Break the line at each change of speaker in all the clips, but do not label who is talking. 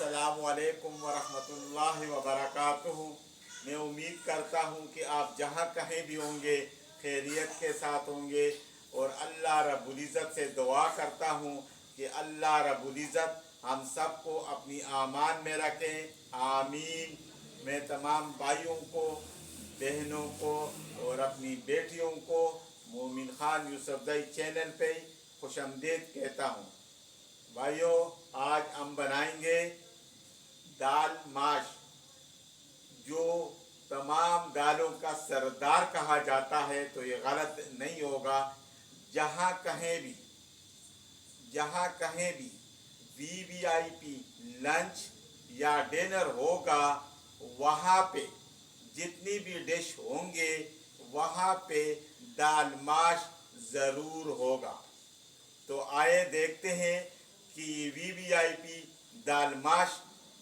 अस्सलामुअलैकुम वरहमतुल्लाहि वबरकातुहू। मैं उम्मीद करता हूँ कि आप जहाँ कहीं भी होंगे खैरियत के साथ होंगे और अल्लाह रब्बुल इज़्ज़त से दुआ करता हूँ कि अल्लाह रब्बुल इज़्ज़त हम सबको अपनी आमान में रखें, आमीन। मैं तमाम भाइयों को, बहनों को और अपनी बेटियों को मोमिन खान यूसुफज़ई चैनल पे खुशामदीद कहता हूँ। भाइयों, आज हम बनाएंगे दाल माश, जो तमाम दालों का सरदार कहा जाता है, तो ये गलत नहीं होगा। जहाँ कहीं भी वीवीआईपी लंच या डिनर होगा, वहाँ पे जितनी भी डिश होंगे वहाँ पे दाल माश ज़रूर होगा। तो आइए देखते हैं कि वीवीआईपी दाल माश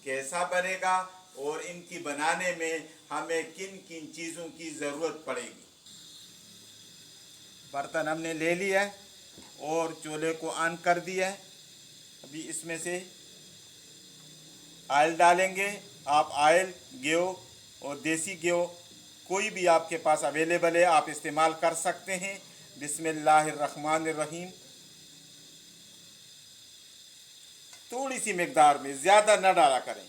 कैसा बनेगा और इनकी बनाने में हमें किन किन चीज़ों की ज़रूरत पड़ेगी। बर्तन हमने ले लिया है और चूल्हे को ऑन कर दिया है। अभी इसमें से ऑयल डालेंगे। आप ऑयल, घी और देसी घी कोई भी आपके पास अवेलेबल है, आप इस्तेमाल कर सकते हैं। बिस्मिल्लाहिर्रहमानिर्रहीम। थोड़ी सी मिकदार में, ज़्यादा न डाला करें।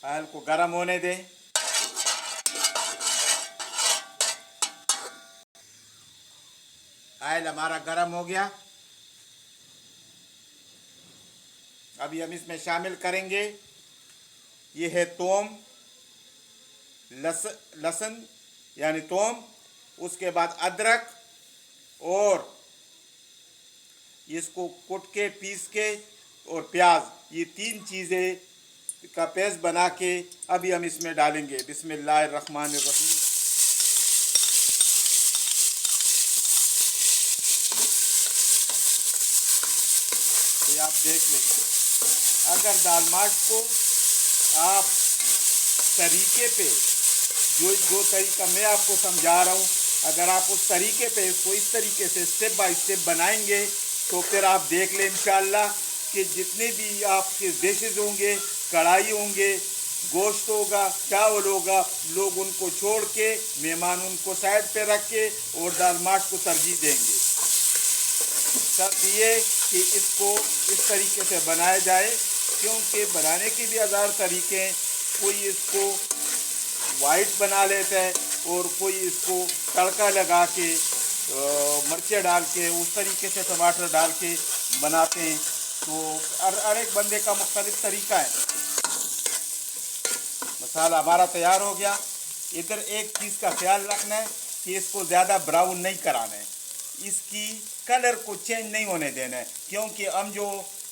ऑयल को गर्म होने दें। ऑयल हमारा गर्म हो गया। अभी हम इसमें शामिल करेंगे, ये है तोम, लहसुन यानी तोम, उसके बाद अदरक, और इसको कुट के पीस के, और प्याज, ये तीन चीज़ें का पेस्ट बना के अभी हम इसमें डालेंगे। बिस्मिल्लाहिर्रहमानिर्रहीम। ये आप देख लें। अगर दाल माश को आप तरीके पे, जो तरीका मैं आपको समझा रहा हूँ, अगर आप उस तरीके पे इसको इस तरीके से स्टेप बाय स्टेप बनाएंगे, तो फिर आप देख लें इंशाअल्लाह कि जितने भी आपके डिशेज होंगे, कढ़ाई होंगे, गोश्त होगा, चावल होगा, लोग उनको छोड़ के, मेहमान उनको साइड पे रख के और दाल माश को तरजीह देंगे। शर्त ये कि इसको इस तरीके से बनाया जाए, क्योंकि बनाने के भी हज़ार तरीके हैं। कोई इसको वाइट बना लेता है और कोई इसको तड़का लगा के मिर्चें डाल के, उस तरीके से टमाटर डाल के बनाते हैं। तो हर एक बंदे का मुख्तलिफ तरीका है। मसाला हमारा तैयार हो गया। इधर एक चीज़ का ख्याल रखना है कि इसको ज़्यादा ब्राउन नहीं कराना है, इसकी कलर को चेंज नहीं होने देना है, क्योंकि हम जो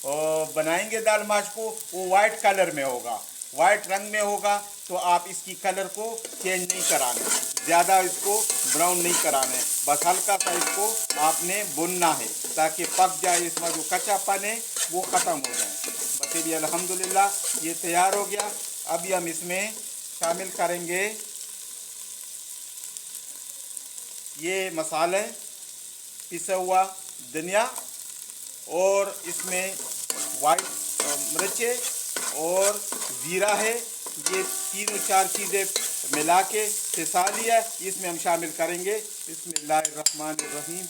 बनाएंगे दाल माश को वो वाइट कलर में होगा, वाइट रंग में होगा। तो आप इसकी कलर को चेंज नहीं कराना है, ज़्यादा इसको ब्राउन नहीं कराना है, बस हल्का सा इसको आपने भुनना है ताकि पक जाए, इसमें जो कच्चापन है वो ख़त्म हो जाए। बस ये भी अल्हम्दुलिल्लाह ये तैयार हो गया। अभी हम इसमें शामिल करेंगे ये मसाले, पिसा हुआ धनिया, और इसमें वाइट मिर्चें और ज़ीरा है। ये तीनों चार चीज़ें मिला के पिसा लिया, इसमें हम शामिल करेंगे। बिस्मिल्लाहिर्रहमानिर्रहीम।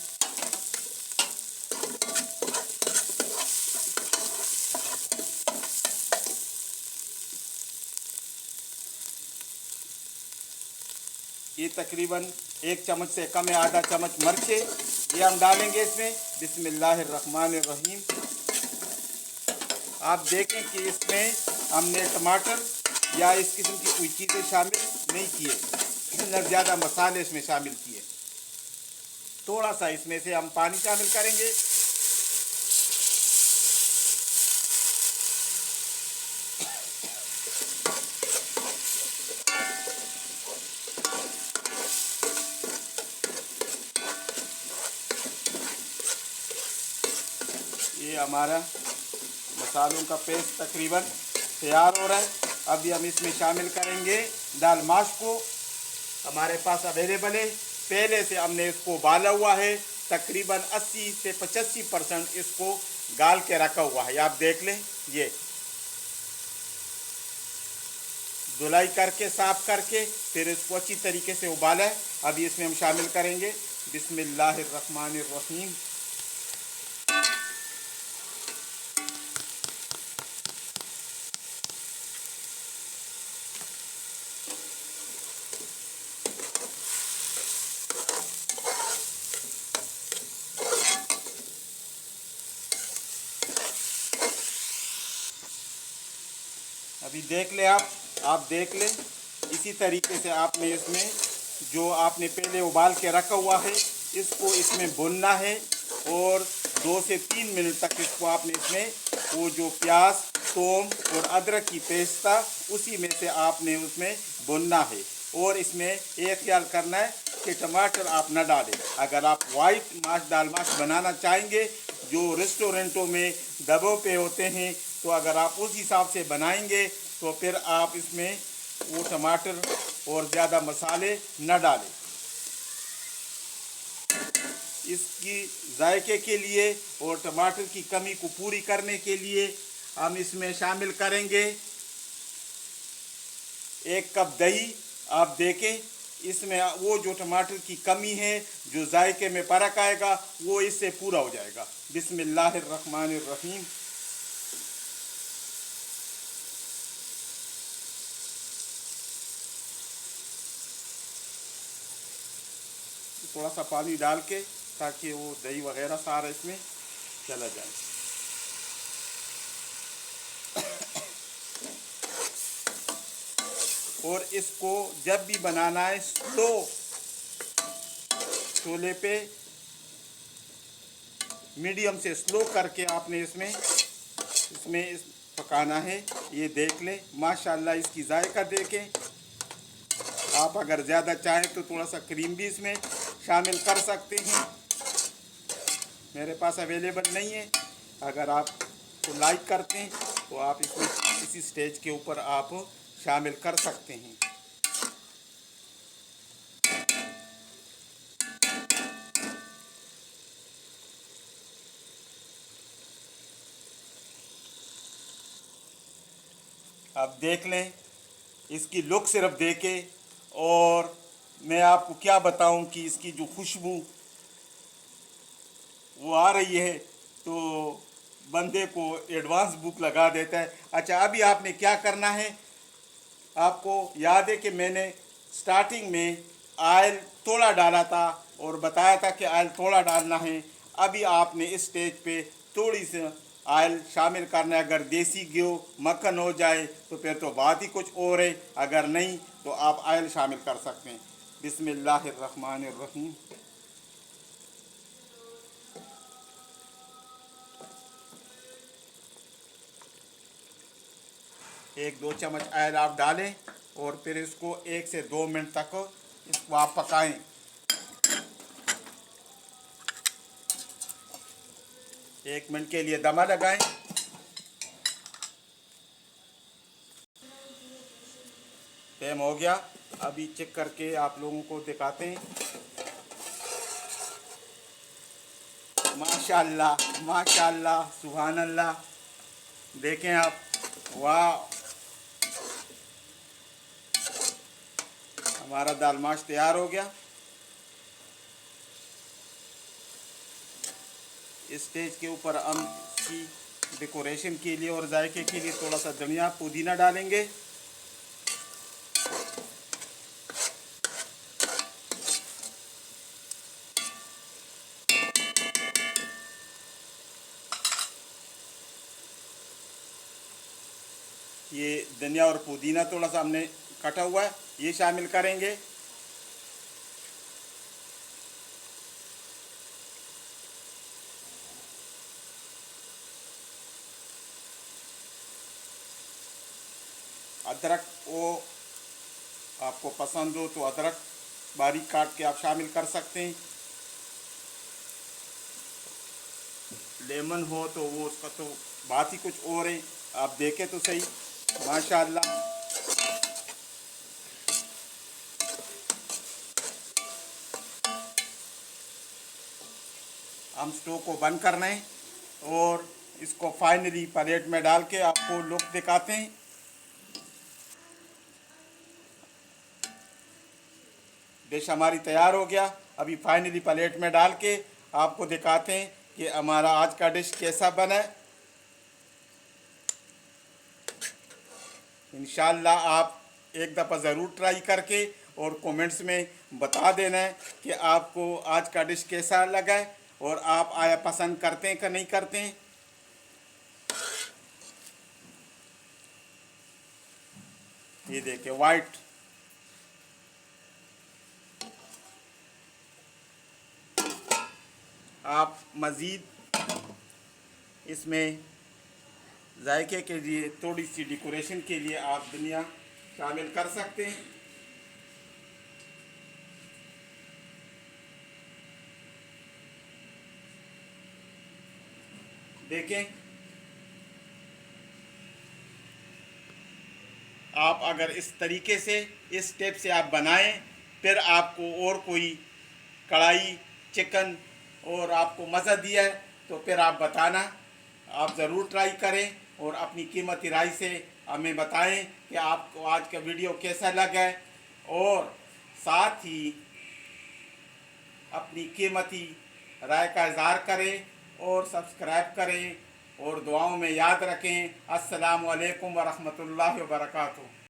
ये तकरीबन 1 चम्मच से कम है, आधा चम्मच मिर्चें ये हम डालेंगे इसमें। बिस्मिल्लाहिर्रहमानिर्रहीम। आप देखें कि इसमें हमने टमाटर या इस किस्म की कोई चीज़ें शामिल नहीं किए, न ज़्यादा मसाले इसमें शामिल किए। थोड़ा सा इसमें से हम पानी शामिल करेंगे। ये हमारा मसालों का पेस्ट तकरीबन तैयार हो रहा है। अभी हम इसमें शामिल करेंगे दाल माश को। हमारे पास अवेलेबल है, पहले से हमने इसको उबाला हुआ है, तकरीबन 80 से 85% इसको गाल के रखा हुआ है। आप देख लें, ये धुलाई करके साफ करके फिर इसको अच्छी तरीके से उबाला है। अभी इसमें हम शामिल करेंगे बिस्मिल्लाहिर्रहमानिर्रहीम। अभी देख ले, आप देख लें, इसी तरीके से आपने इसमें जो आपने पहले उबाल के रखा हुआ है इसको इसमें भुनना है और 2 से 3 मिनट तक इसको आपने इसमें वो जो प्याज, थूम और अदरक की पेस्ट था उसी में से आपने उसमें भुनना है। और इसमें एक ख्याल करना है कि टमाटर आप न डालें। अगर आप वाइट माश दाल माश बनाना चाहेंगे जो रेस्टोरेंटों में डब्बों पे होते हैं, तो अगर आप उस हिसाब से बनाएंगे तो फिर आप इसमें वो टमाटर और ज़्यादा मसाले न डालें। इसकी जायके के लिए और टमाटर की कमी को पूरी करने के लिए हम इसमें शामिल करेंगे 1 कप दही। आप देखें, इसमें वो जो टमाटर की कमी है, जो जायके में फ़र्क आएगा, वो इससे पूरा हो जाएगा। बिस्मिल्लाहिर्रहमानिर्रहीम। थोड़ा सा पानी डाल के ताकि वो दही वगैरह सारा इसमें चला जाए। और इसको जब भी बनाना है स्लो चूल्हे पे मीडियम से स्लो करके आपने इसमें पकाना है। ये देख लें, माशाल्लाह इसकी जायका देखें। आप अगर ज़्यादा चाहें तो थोड़ा सा क्रीम भी इसमें शामिल कर सकते हैं, मेरे पास अवेलेबल नहीं है। अगर आप तो लाइक करते हैं तो आप इसमें इसी स्टेज के ऊपर आप शामिल कर सकते हैं। आप देख लें, इसकी लुक सिर्फ देखें और मैं आपको क्या बताऊं कि इसकी जो खुशबू वो आ रही है तो बंदे को एडवांस भूख लगा देता है। अच्छा, अभी आपने क्या करना है, आपको याद है कि मैंने स्टार्टिंग में ऑयल थोड़ा डाला था और बताया था कि ऑयल थोड़ा डालना है। अभी आपने इस स्टेज पे थोड़ी सी ऑयल शामिल करना है। अगर देसी घी मक्खन हो जाए तो फिर तो बात ही कुछ और है, अगर नहीं तो आप ऑयल शामिल कर सकते हैं। बिस्मिल्लाहिर्रहमानिर्रहीम। एक 2 चम्मच ऑयल आप डालें और फिर इसको 1 से 2 मिनट तक इसको आप पकाएं। एक मिनट के लिए दमा लगाएं। टाइम हो गया, अभी चेक करके आप लोगों को दिखाते हैं। माशाल्लाह माशाल्लाह, सुभान अल्लाह, देखें आप, वाह, हमारा दाल माश तैयार हो गया। इस स्टेज के ऊपर हम इसकी डेकोरेशन के लिए और जायके के लिए थोड़ा सा धनिया पुदीना डालेंगे। ये धनिया और पुदीना थोड़ा सा हमने कटा हुआ है, ये शामिल करेंगे। अदरक, वो आपको पसंद हो तो अदरक बारीक काट के आप शामिल कर सकते हैं। लेमन हो तो वो उसका तो बात ही कुछ और है। आप देखें तो सही, माशाल्लाह। हम स्टोव को बंद कर रहे हैं और इसको फाइनली प्लेट में डाल के आपको लुक दिखाते हैं। डिश हमारी तैयार हो गया। अभी फाइनली प्लेट में डाल के आपको दिखाते हैं कि हमारा आज का डिश कैसा बना है। इंशाल्लाह आप एक दफ़ा ज़रूर ट्राई करके और कमेंट्स में बता देना है कि आपको आज का डिश कैसा लगा है और आप आया पसंद करते हैं कि नहीं करते हैं। ये देखिए वाइट, आप मज़ीद इसमें जायके के लिए थोड़ी सी डेकोरेशन के लिए आप धनिया शामिल कर सकते हैं। देखें, आप अगर इस तरीके से इस स्टेप से आप बनाएं, फिर आपको और कोई कढ़ाई चिकन और आपको मज़ा दिया है तो फिर आप बताना, आप ज़रूर ट्राई करें और अपनी कीमती राय से हमें बताएं कि आपको आज का वीडियो कैसा लगा है और साथ ही अपनी कीमती राय का इज़हार करें और सब्सक्राइब करें और दुआओं में याद रखें। अस्सलामु अलैकुम व रहमतुल्लाहि व बरकातुहू।